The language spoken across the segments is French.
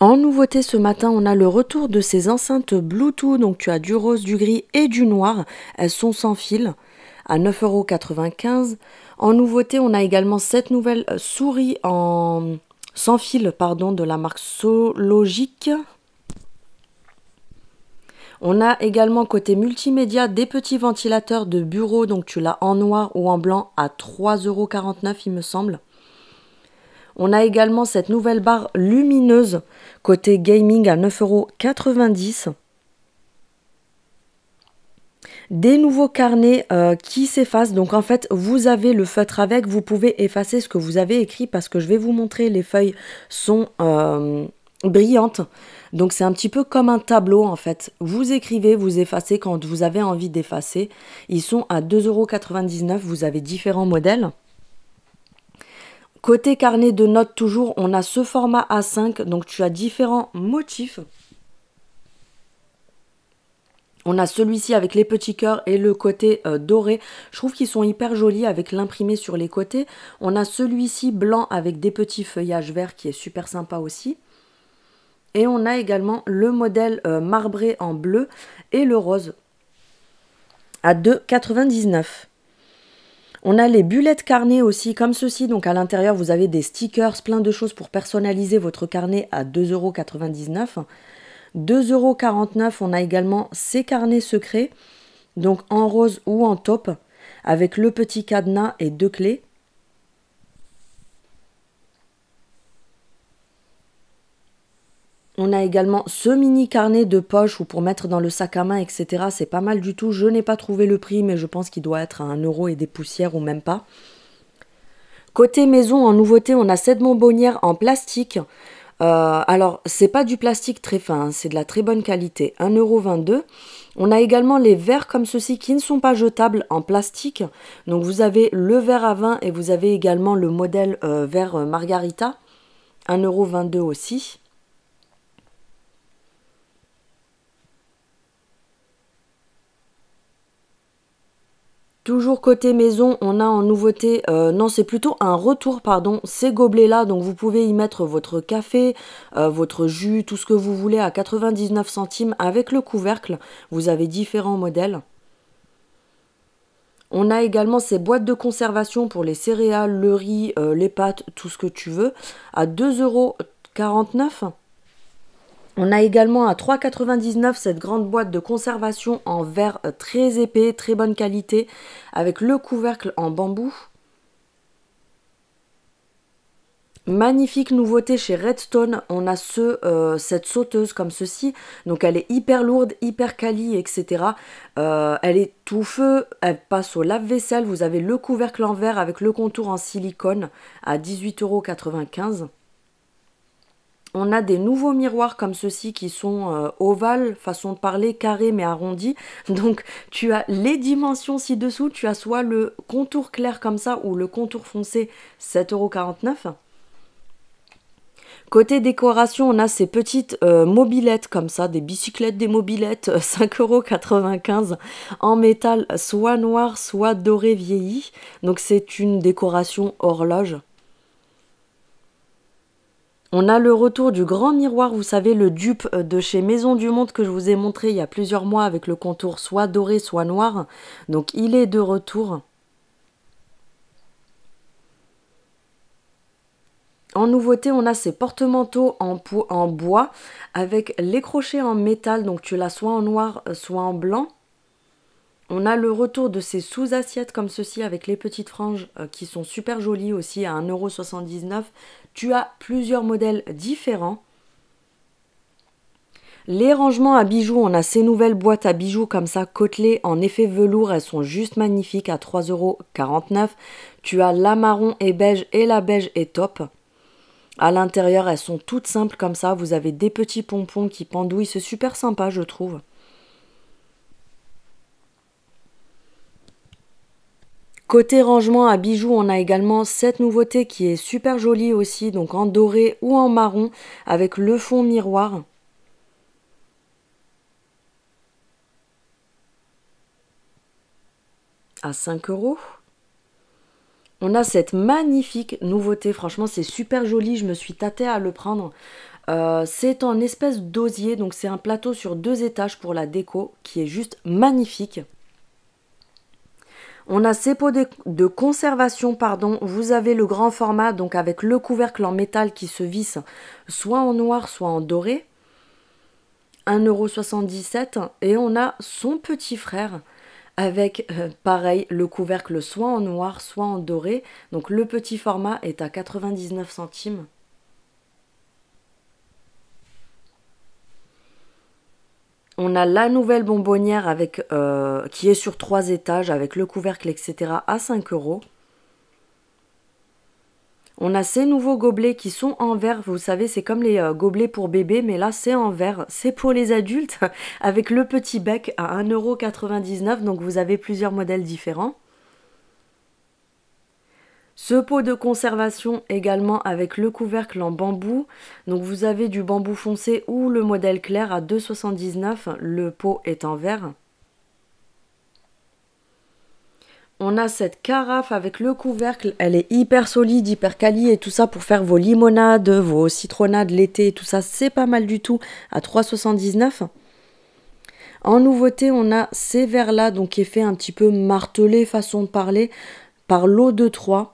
En nouveauté ce matin, on a le retour de ces enceintes Bluetooth. Donc tu as du rose, du gris et du noir. Elles sont sans fil à 9,95 €. En nouveauté, on a également cette nouvelle souris en sans fil de la marque Sologic. On a également côté multimédia des petits ventilateurs de bureau. Donc tu l'as en noir ou en blanc à 3,49 € il me semble. On a également cette nouvelle barre lumineuse côté gaming à 9,90 €. Des nouveaux carnets qui s'effacent. Donc en fait, vous avez le feutre avec. Vous pouvez effacer ce que vous avez écrit parce que je vais vous montrer. Les feuilles sont brillantes. Donc c'est un petit peu comme un tableau en fait. Vous écrivez, vous effacez quand vous avez envie d'effacer. Ils sont à 2,99 €. Vous avez différents modèles. Côté carnet de notes toujours, on a ce format A5, donc tu as différents motifs. On a celui-ci avec les petits cœurs et le côté doré. Je trouve qu'ils sont hyper jolis avec l'imprimé sur les côtés. On a celui-ci blanc avec des petits feuillages verts qui est super sympa aussi. Et on a également le modèle marbré en bleu et le rose à 2,99 €. On a les bullet carnets aussi, comme ceci. Donc à l'intérieur, vous avez des stickers, plein de choses pour personnaliser votre carnet à 2,99 €. 2,49 €, on a également ces carnets secrets, donc en rose ou en taupe, avec le petit cadenas et 2 clés. On a également ce mini carnet de poche ou pour mettre dans le sac à main, etc. C'est pas mal du tout. Je n'ai pas trouvé le prix, mais je pense qu'il doit être à 1 € et des poussières ou même pas. Côté maison, en nouveauté, on a cette bonbonnière en plastique. Alors, c'est pas du plastique très fin, hein, c'est de la très bonne qualité. 1,22 €. On a également les verres comme ceci qui ne sont pas jetables en plastique. Donc, vous avez le verre à vin et vous avez également le modèle verre Margarita. 1,22 € aussi. Toujours côté maison, on a en nouveauté, non c'est plutôt un retour pardon, ces gobelets-là, donc vous pouvez y mettre votre café, votre jus, tout ce que vous voulez à 99 centimes avec le couvercle. Vous avez différents modèles. On a également ces boîtes de conservation pour les céréales, le riz, les pâtes, tout ce que tu veux, à 2,49 €. On a également à 3,99 € cette grande boîte de conservation en verre très épais, très bonne qualité, avec le couvercle en bambou. Magnifique nouveauté chez Redstone, on a cette sauteuse comme ceci, donc elle est hyper lourde, hyper quali, etc. Elle est tout feu, elle passe au lave-vaisselle, vous avez le couvercle en verre avec le contour en silicone à 18,95 €. On a des nouveaux miroirs comme ceux-ci qui sont ovales, façon de parler, carrés mais arrondis. Donc tu as les dimensions ci-dessous, tu as soit le contour clair comme ça ou le contour foncé, 7,49 €. Côté décoration, on a ces petites mobylettes comme ça, des bicyclettes, des mobylettes, 5,95 € en métal, soit noir, soit doré vieilli. Donc c'est une décoration horloge. On a le retour du grand miroir, vous savez, le dupe de chez Maison du Monde que je vous ai montré il y a plusieurs mois avec le contour soit doré, soit noir. Donc il est de retour. En nouveauté, on a ces porte-manteaux en bois avec les crochets en métal. Donc tu l'as soit en noir, soit en blanc. On a le retour de ces sous-assiettes comme ceci avec les petites franges qui sont super jolies aussi à 1,79 €. Tu as plusieurs modèles différents. Les rangements à bijoux, on a ces nouvelles boîtes à bijoux comme ça, côtelées en effet velours. Elles sont juste magnifiques à 3,49 €. Tu as la marron et beige et la beige et taupe. À l'intérieur, elles sont toutes simples comme ça. Vous avez des petits pompons qui pendouillent. C'est super sympa, je trouve. Côté rangement à bijoux, on a également cette nouveauté qui est super jolie aussi, donc en doré ou en marron, avec le fond miroir. À 5 €. On a cette magnifique nouveauté, franchement c'est super joli, je me suis tâtée à le prendre. C'est en espèce d'osier, donc c'est un plateau sur 2 étages pour la déco qui est juste magnifique. On a ces pots de conservation, pardon. Vous avez le grand format, donc avec le couvercle en métal qui se visse soit en noir, soit en doré. 1,77 € et on a son petit frère avec pareil le couvercle soit en noir, soit en doré. Donc le petit format est à 99 centimes. On a la nouvelle bonbonnière avec, qui est sur 3 étages avec le couvercle, etc. à 5 €. On a ces nouveaux gobelets qui sont en verre. Vous savez, c'est comme les gobelets pour bébé, mais là, c'est en verre. C'est pour les adultes avec le petit bec à 1,99 €. Donc, vous avez plusieurs modèles différents. Ce pot de conservation également avec le couvercle en bambou. Donc vous avez du bambou foncé ou le modèle clair à 2,79 €. Le pot est en verre. On a cette carafe avec le couvercle. Elle est hyper solide, hyper quali et tout ça pour faire vos limonades, vos citronnades l'été et tout ça. C'est pas mal du tout à 3,79 €. En nouveauté, on a ces verres-là, donc qui est fait un petit peu martelé façon de parler par l'eau de Troyes.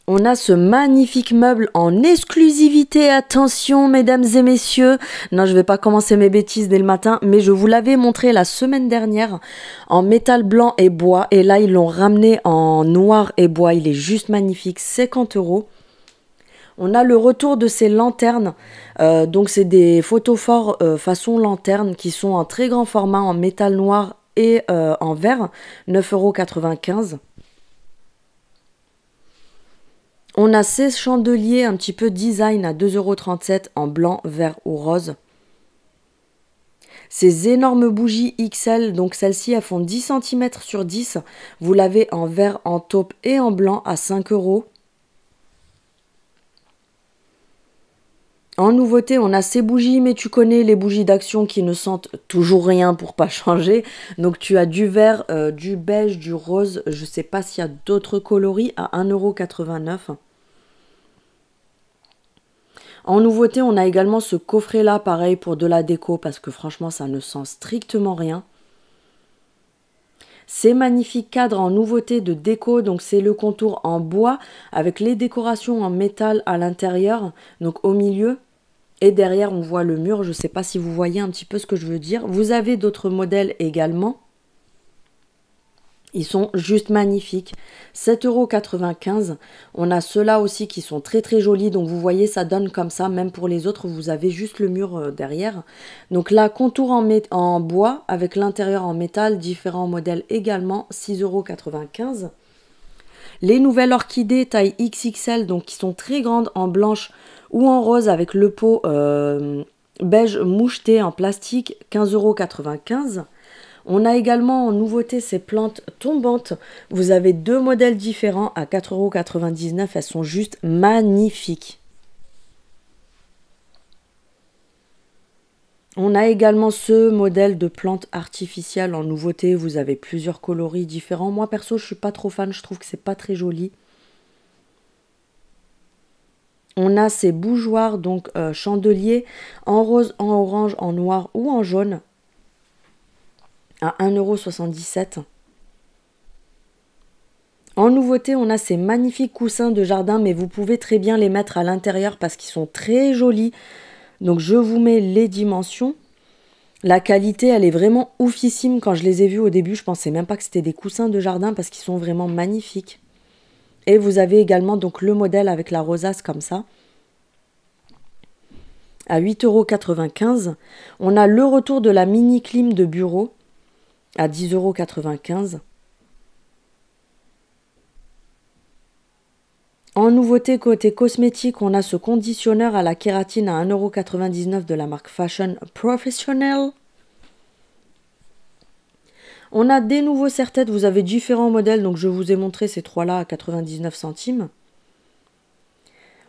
On a ce magnifique meuble en exclusivité, attention mesdames et messieurs. Non, je vais pas commencer mes bêtises dès le matin, mais je vous l'avais montré la semaine dernière en métal blanc et bois. Et là, ils l'ont ramené en noir et bois. Il est juste magnifique, 50 €. On a le retour de ces lanternes. Donc c'est des photophores façon lanterne qui sont en très grand format en métal noir et en verre, 9,95 €. On a ces chandeliers un petit peu design à 2,37 € en blanc, vert ou rose. Ces énormes bougies XL, donc celles-ci elles font 10 cm sur 10. Vous l'avez en vert, en taupe et en blanc à 5 €. En nouveauté, on a ces bougies, mais tu connais les bougies d'action qui ne sentent toujours rien pour pas changer. Donc tu as du vert, du beige, du rose, je sais pas s'il y a d'autres coloris à 1,89 €. En nouveauté, on a également ce coffret-là, pareil pour de la déco, parce que franchement, ça ne sent strictement rien. Ces magnifiques cadres en nouveauté de déco, donc c'est le contour en bois, avec les décorations en métal à l'intérieur, donc au milieu. Et derrière, on voit le mur, je ne sais pas si vous voyez un petit peu ce que je veux dire. Vous avez d'autres modèles également. Ils sont juste magnifiques. 7,95 €. On a ceux-là aussi qui sont très très jolis. Donc vous voyez, ça donne comme ça. Même pour les autres, vous avez juste le mur derrière. Donc là, contour en bois avec l'intérieur en métal. Différents modèles également. 6,95 €. Les nouvelles orchidées taille XXL, donc qui sont très grandes en blanche ou en rose avec le pot beige moucheté en plastique. 15,95 €. On a également en nouveauté ces plantes tombantes. Vous avez 2 modèles différents à 4,99 €. Elles sont juste magnifiques. On a également ce modèle de plantes artificielles en nouveauté. Vous avez plusieurs coloris différents. Moi perso, je suis pas trop fan. Je trouve que c'est pas très joli. On a ces bougeoirs, donc chandeliers en rose, en orange, en noir ou en jaune à 1,77 €. En nouveauté, on a ces magnifiques coussins de jardin, mais vous pouvez très bien les mettre à l'intérieur parce qu'ils sont très jolis. Donc je vous mets les dimensions. La qualité, elle est vraiment oufissime. Quand je les ai vus au début, je pensais même pas que c'était des coussins de jardin parce qu'ils sont vraiment magnifiques. Et vous avez également donc le modèle avec la rosace comme ça. À 8,95 €. On a le retour de la mini clim de bureau à 10,95 €. En nouveauté côté cosmétique, on a ce conditionneur à la kératine à 1,99 € de la marque Fashion Professional. On a des nouveaux serre-têtes, vous avez différents modèles, donc je vous ai montré ces trois-là à 99 centimes.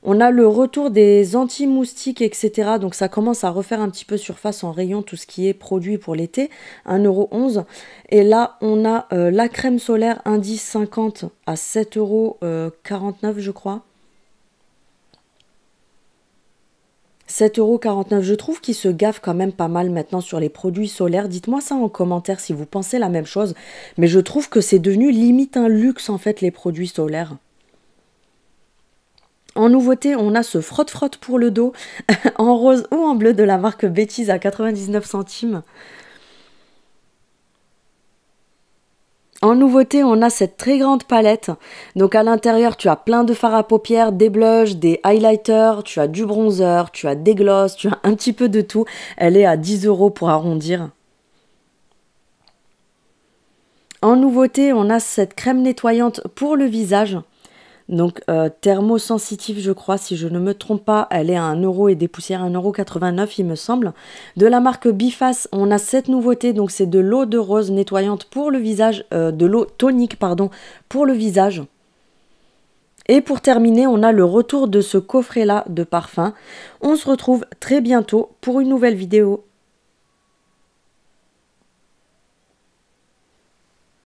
On a le retour des anti-moustiques, etc. Donc ça commence à refaire un petit peu surface en rayon, tout ce qui est produit pour l'été, 1,11 €. Et là, on a la crème solaire indice 50 à 7,49 € je crois. 7,49 €. Je trouve qu'ils se gaffent quand même pas mal maintenant sur les produits solaires. Dites-moi ça en commentaire si vous pensez la même chose. Mais je trouve que c'est devenu limite un luxe en fait les produits solaires. En nouveauté, on a ce frotte-frotte pour le dos en rose ou en bleu de la marque Bêtise à 99 centimes. En nouveauté, on a cette très grande palette. Donc à l'intérieur, tu as plein de fards à paupières, des blushs, des highlighters, tu as du bronzer, tu as des glosses, tu as un petit peu de tout. Elle est à 10 € pour arrondir. En nouveauté, on a cette crème nettoyante pour le visage. Donc thermosensitive, je crois, si je ne me trompe pas, elle est à 1 € et des poussières, 1,89 € il me semble. De la marque Biface, on a cette nouveauté, donc c'est de l'eau de rose nettoyante pour le visage, de l'eau tonique, pardon, pour le visage. Et pour terminer, on a le retour de ce coffret-là de parfum. On se retrouve très bientôt pour une nouvelle vidéo.